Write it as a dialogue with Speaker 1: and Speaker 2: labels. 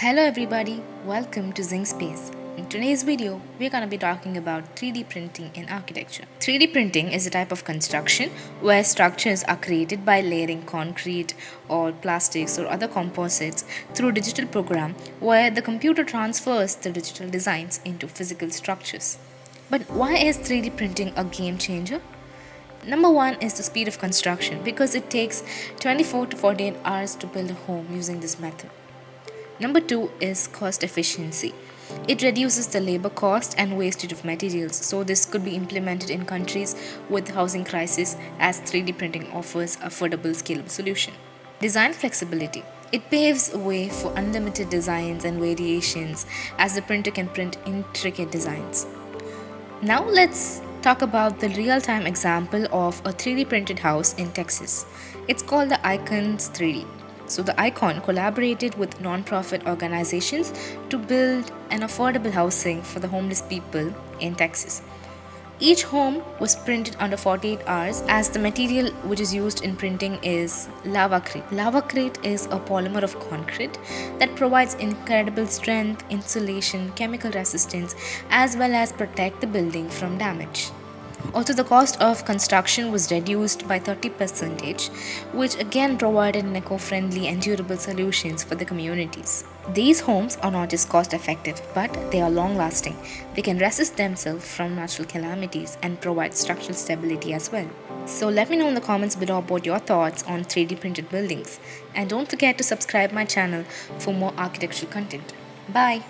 Speaker 1: Hello everybody, welcome to Zing Space. In today's video, we're going to be talking about 3D printing in architecture. 3D printing is a type of construction where structures are created by layering concrete or plastics or other composites through a digital program where the computer transfers the digital designs into physical structures. But why is 3D printing a game changer? Number one is the speed of construction because it takes 24 to 48 hours to build a home using this method. Number two is cost efficiency. It reduces the labor cost and wastage of materials, so this could be implemented in countries with housing crisis as 3D printing offers affordable scalable solution. Design flexibility. It paves a way for unlimited designs and variations as the printer can print intricate designs. Now let's talk about the real-time example of a 3D printed house in Texas. It's called the Icons 3D. So the Icon collaborated with non-profit organizations to build an affordable housing for the homeless people in Texas. Each home was printed under 48 hours as the material which is used in printing is Lavacrete. Lavacrete is a polymer of concrete that provides incredible strength, insulation, chemical resistance as well as protect the building from damage. Also, the cost of construction was reduced by 30%, which again provided an eco-friendly and durable solutions for the communities. These homes are not just cost-effective, but they are long-lasting. They can resist themselves from natural calamities and provide structural stability as well. So let me know in the comments below about your thoughts on 3D printed buildings. And don't forget to subscribe my channel for more architectural content. Bye!